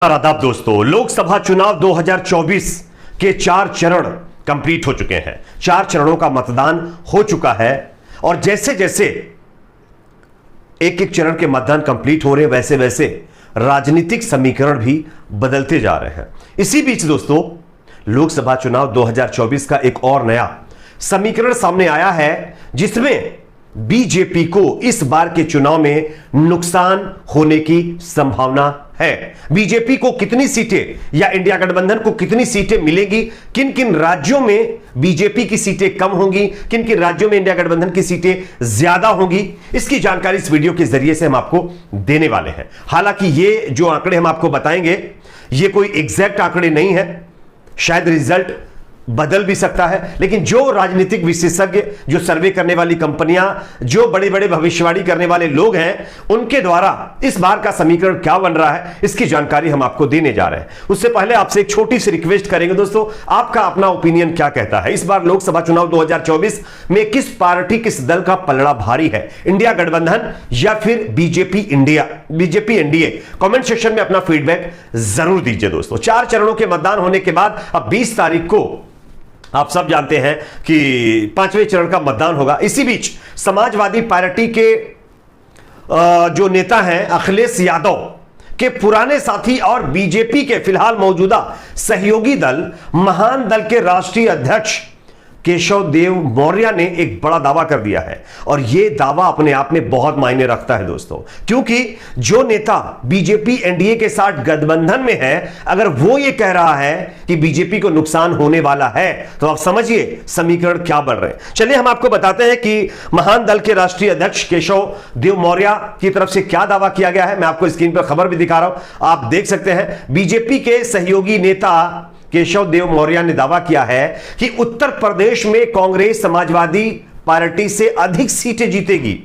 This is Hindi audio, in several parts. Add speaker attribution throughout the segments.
Speaker 1: आदाब दोस्तों, लोकसभा चुनाव 2024 के 4 चरण कंप्लीट हो चुके हैं। 4 चरणों का मतदान हो चुका है और जैसे जैसे एक एक चरण के मतदान कंप्लीट हो रहे हैं वैसे वैसे राजनीतिक समीकरण भी बदलते जा रहे हैं। इसी बीच दोस्तों, लोकसभा चुनाव 2024 का एक और नया समीकरण सामने आया है जिसमें बीजेपी को इस बार के चुनाव में नुकसान होने की संभावना है। बीजेपी को कितनी सीटें या इंडिया गठबंधन को कितनी सीटें मिलेंगी, किन किन राज्यों में बीजेपी की सीटें कम होंगी, किन किन राज्यों में इंडिया गठबंधन की सीटें ज्यादा होंगी, इसकी जानकारी इस वीडियो के जरिए से हम आपको देने वाले हैं। हालांकि ये जो आंकड़े हम आपको बताएंगे ये कोई एग्जैक्ट आंकड़े नहीं है, शायद रिजल्ट बदल भी सकता है, लेकिन जो राजनीतिक विशेषज्ञ, जो सर्वे करने वाली कंपनियां, जो बड़े बड़े भविष्यवाणी करने वाले लोग हैं, उनके द्वारा इस बार का समीकरण क्या बन रहा है इसकी जानकारी हम आपको देने जा रहे हैं। उससे पहले आपसे एक छोटी सी रिक्वेस्ट करेंगे दोस्तों, आपका अपना ओपिनियन क्या कहता है, इस बार लोकसभा चुनाव 2024 में किस पार्टी, किस दल का पलड़ा भारी है, इंडिया गठबंधन या फिर बीजेपी एनडीए? कमेंट सेक्शन में अपना फीडबैक जरूर दीजिए दोस्तों। 4 चरणों के मतदान होने के बाद अब 20 तारीख को आप सब जानते हैं कि 5वें चरण का मतदान होगा। इसी बीच समाजवादी पार्टी के जो नेता हैं अखिलेश यादव के पुराने साथी और बीजेपी के फिलहाल मौजूदा सहयोगी दल महान दल के राष्ट्रीय अध्यक्ष केशव देव मौर्य ने एक बड़ा दावा कर दिया है और यह दावा अपने आप में बहुत मायने रखता है दोस्तों, क्योंकि जो नेता बीजेपी एनडीए के साथ गठबंधन में है, अगर वो ये कह रहा है कि बीजेपी को नुकसान होने वाला है तो आप समझिए समीकरण क्या बन रहे हैं। चलिए हम आपको बताते हैं कि महान दल के राष्ट्रीय अध्यक्ष केशव देव मौर्य की तरफ से क्या दावा किया गया है। मैं आपको स्क्रीन पर खबर भी दिखा रहा हूं, आप देख सकते हैं। बीजेपी के सहयोगी नेता केशव देव मौर्य ने दावा किया है कि उत्तर प्रदेश में कांग्रेस समाजवादी पार्टी से अधिक सीटें जीतेगी।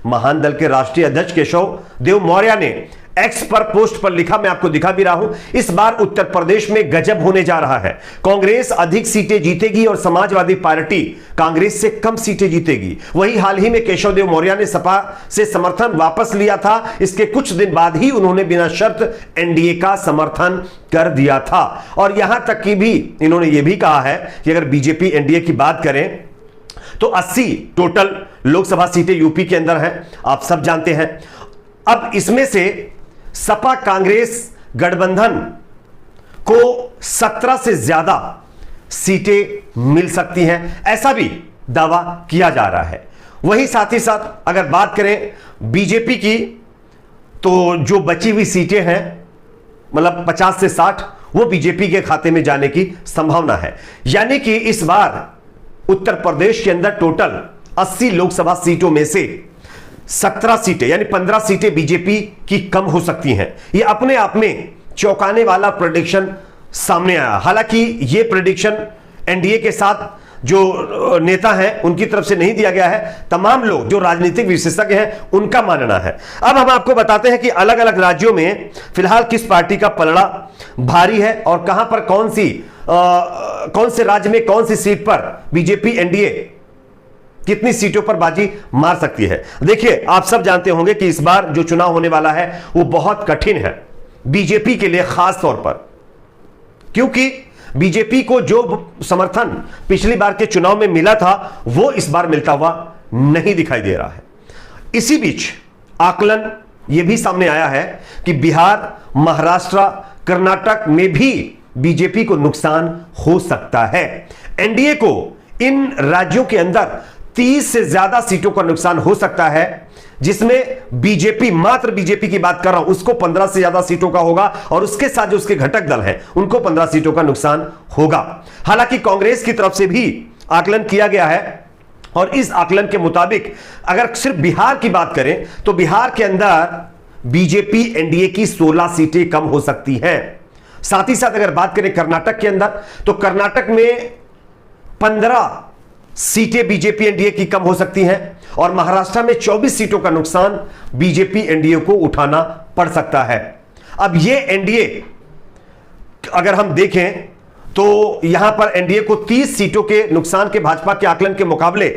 Speaker 1: महान दल के राष्ट्रीय अध्यक्ष केशव देव मौर्य ने एक्स पर पोस्ट पर लिखा, मैं आपको दिखा भी रहा हूं, इस बार उत्तर प्रदेश में गजब होने जा रहा है। कांग्रेस अधिक सीटें जीतेगी और समाजवादी पार्टी कांग्रेस से कम सीटें जीतेगी। वही हाल ही में केशव देव मौर्य ने सपा से समर्थन वापस लिया था, इसके कुछ दिन बाद ही उन्होंने बिना शर्त एनडीए का समर्थन कर दिया था और यहां तक कि भी इन्होंने यह भी कहा है कि अगर बीजेपी एनडीए की बात करें तो 80 टोटल लोकसभा सीटें यूपी के अंदर हैं, आप सब जानते हैं। अब इसमें से सपा कांग्रेस गठबंधन को 17 से ज्यादा सीटें मिल सकती हैं, ऐसा भी दावा किया जा रहा है। वहीं साथ ही साथ अगर बात करें बीजेपी की तो जो बची हुई सीटें हैं मतलब 50 से 60 वो बीजेपी के खाते में जाने की संभावना है। यानी कि इस बार उत्तर प्रदेश के अंदर टोटल 80 लोकसभा सीटों में से 17 सीटें यानी 15 सीटें बीजेपी की कम हो सकती हैं। यह अपने आप में चौंकाने वाला प्रेडिक्शन सामने आया। हालांकि यह प्रेडिक्शन एनडीए के साथ जो नेता हैं उनकी तरफ से नहीं दिया गया है, तमाम लोग जो राजनीतिक विशेषज्ञ हैं उनका मानना है। अब हम आपको बताते हैं कि अलग अलग राज्यों में फिलहाल किस पार्टी का पलड़ा भारी है और कहां पर कौन से राज्य में कौन सी सीट पर बीजेपी एनडीए कितनी सीटों पर बाजी मार सकती है। देखिए, आप सब जानते होंगे कि इस बार जो चुनाव होने वाला है वो बहुत कठिन है बीजेपी के लिए, खास तौर पर क्योंकि बीजेपी को जो समर्थन पिछली बार के चुनाव में मिला था वो इस बार मिलता हुआ नहीं दिखाई दे रहा है। इसी बीच आकलन यह भी सामने आया है कि बिहार, महाराष्ट्र, कर्नाटक में भी बीजेपी को नुकसान हो सकता है। एनडीए को इन राज्यों के अंदर 30 से ज्यादा सीटों का नुकसान हो सकता है, जिसमें बीजेपी, मात्र बीजेपी की बात कर रहा हूं, उसको 15 से ज्यादा सीटों का होगा और उसके साथ जो उसके घटक दल हैं उनको 15 सीटों का नुकसान होगा। हालांकि कांग्रेस की तरफ से भी आकलन किया गया है और इस आकलन के मुताबिक अगर सिर्फ बिहार की बात करें तो बिहार के अंदर बीजेपी एनडीए की 16 सीटें कम हो सकती हैं। साथ ही साथ अगर बात करें कर्नाटक के अंदर तो कर्नाटक में 15 सीटें बीजेपी एनडीए की कम हो सकती हैं और महाराष्ट्र में 24 सीटों का नुकसान बीजेपी एनडीए को उठाना पड़ सकता है। अब यह एनडीए अगर हम देखें तो यहां पर एनडीए को 30 सीटों के नुकसान के भाजपा के आकलन के मुकाबले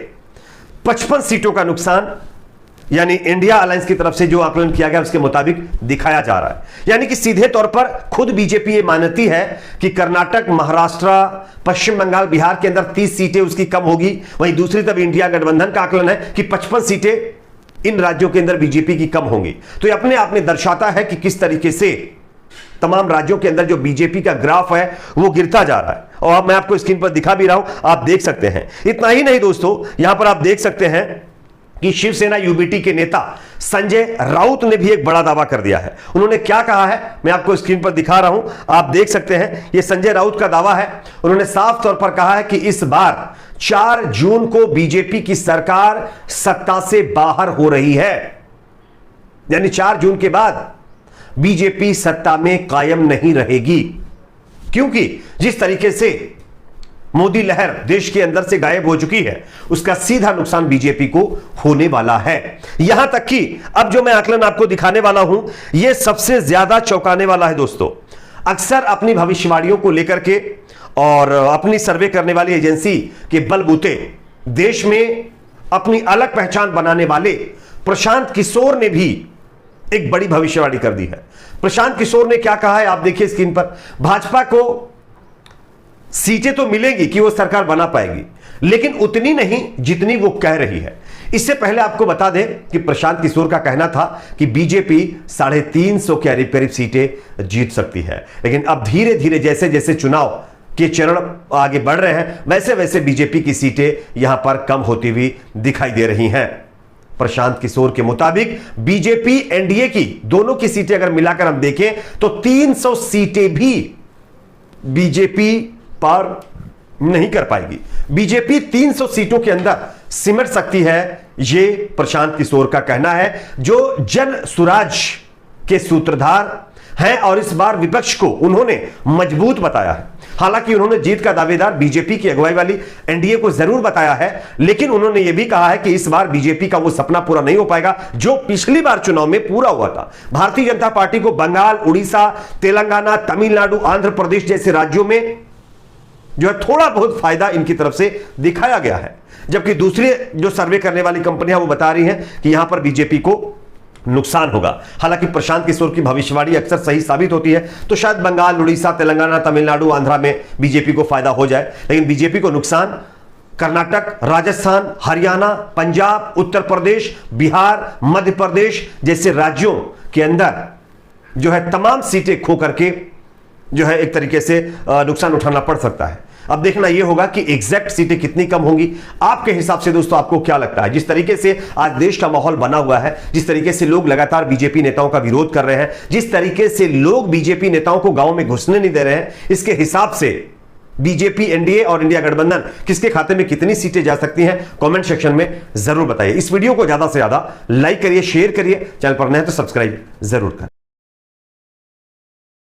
Speaker 1: 55 सीटों का नुकसान यानी इंडिया अलायंस की तरफ से जो आकलन किया गया उसके मुताबिक दिखाया जा रहा है। यानी कि सीधे तौर पर खुद बीजेपी ये मानती है कि कर्नाटक, महाराष्ट्र, पश्चिम बंगाल, बिहार के अंदर 30 सीटें उसकी कम होगी। वहीं दूसरी तरफ इंडिया गठबंधन का आकलन है कि 55 सीटें इन राज्यों के अंदर बीजेपी की कम होंगी। तो ये अपने आप में दर्शाता है कि किस तरीके से तमाम राज्यों के अंदर जो बीजेपी का ग्राफ है वो गिरता जा रहा है। और अब मैं आपको स्क्रीन पर दिखा भी रहा हूं, आप देख सकते हैं। इतना ही नहीं दोस्तों, यहां पर आप देख सकते हैं कि शिवसेना यूबीटी के नेता संजय राउत ने भी एक बड़ा दावा कर दिया है। उन्होंने क्या कहा है मैं आपको स्क्रीन पर दिखा रहा हूं, आप देख सकते हैं। यह संजय राउत का दावा है। उन्होंने साफ तौर पर कहा है कि इस बार 4 जून को बीजेपी की सरकार सत्ता से बाहर हो रही है। यानी 4 जून के बाद बीजेपी सत्ता में कायम नहीं रहेगी, क्योंकि जिस तरीके से मोदी लहर देश के अंदर से गायब हो चुकी है उसका सीधा नुकसान बीजेपी को होने वाला है। यहां तक कि अब जो मैं आकलन आपको दिखाने वाला हूं यह सबसे ज्यादा चौंकाने वाला है दोस्तों। अक्सर अपनी भविष्यवाणियों को लेकर के और अपनी सर्वे करने वाली एजेंसी के बलबूते देश में अपनी अलग पहचान बनाने वाले प्रशांत किशोर ने भी एक बड़ी भविष्यवाणी कर दी है। प्रशांत किशोर ने क्या कहा है आप देखिए स्क्रीन पर। भाजपा को सीटें तो मिलेगी कि वो सरकार बना पाएगी, लेकिन उतनी नहीं जितनी वो कह रही है। इससे पहले आपको बता दें कि प्रशांत किशोर का कहना था कि बीजेपी 350 के करीब सीटें जीत सकती है, लेकिन अब धीरे धीरे जैसे जैसे चुनाव के चरण आगे बढ़ रहे हैं वैसे वैसे बीजेपी की सीटें यहां पर कम होती हुई दिखाई दे रही हैं। प्रशांत किशोर के मुताबिक बीजेपी एनडीए की दोनों की सीटें अगर मिलाकर हम देखें तो 300 सीटें भी बीजेपी पार नहीं कर पाएगी। बीजेपी 300 सीटों के अंदर सिमट सकती है, यह प्रशांत किशोर का कहना है, जो जन सुराज के सूत्रधार हैं। और इस बार विपक्ष को उन्होंने मजबूत बताया है। हालांकि उन्होंने जीत का दावेदार बीजेपी की अगुवाई वाली एनडीए को जरूर बताया है, लेकिन उन्होंने यह भी कहा है कि इस बार बीजेपी का वो सपना पूरा नहीं हो पाएगा जो पिछली बार चुनाव में पूरा हुआ था। भारतीय जनता पार्टी को बंगाल, उड़ीसा, तेलंगाना, तमिलनाडु, आंध्र प्रदेश जैसे राज्यों में जो है थोड़ा बहुत फायदा इनकी तरफ से दिखाया गया है, जबकि दूसरी जो सर्वे करने वाली कंपनियां वो बता रही हैं कि यहां पर बीजेपी को नुकसान होगा। हालांकि प्रशांत किशोर की भविष्यवाणी अक्सर सही साबित होती है, तो शायद बंगाल, उड़ीसा, तेलंगाना, तमिलनाडु, आंध्रा में बीजेपी को फायदा हो जाए, लेकिन बीजेपी को नुकसान कर्नाटक, राजस्थान, हरियाणा, पंजाब, उत्तर प्रदेश, बिहार, मध्य प्रदेश जैसे राज्यों के अंदर जो है तमाम सीटें खो करके जो है एक तरीके से नुकसान उठाना पड़ सकता है। अब देखना यह होगा कि एग्जैक्ट सीटें कितनी कम होंगी। आपके हिसाब से दोस्तों आपको क्या लगता है? जिस तरीके से आज देश का माहौल बना हुआ है, जिस तरीके से लोग लगातार बीजेपी नेताओं का विरोध कर रहे हैं, जिस तरीके से लोग बीजेपी नेताओं को गांव में घुसने नहीं दे रहे हैं, इसके हिसाब से बीजेपी, एनडीए और इंडिया गठबंधन किसके खाते में कितनी सीटें जा सकती हैं, कमेंट सेक्शन में जरूर बताइए। इस वीडियो को ज्यादा से ज्यादा लाइक करिए, शेयर करिए, चैनल पर नए हैं तो सब्सक्राइब जरूर करें।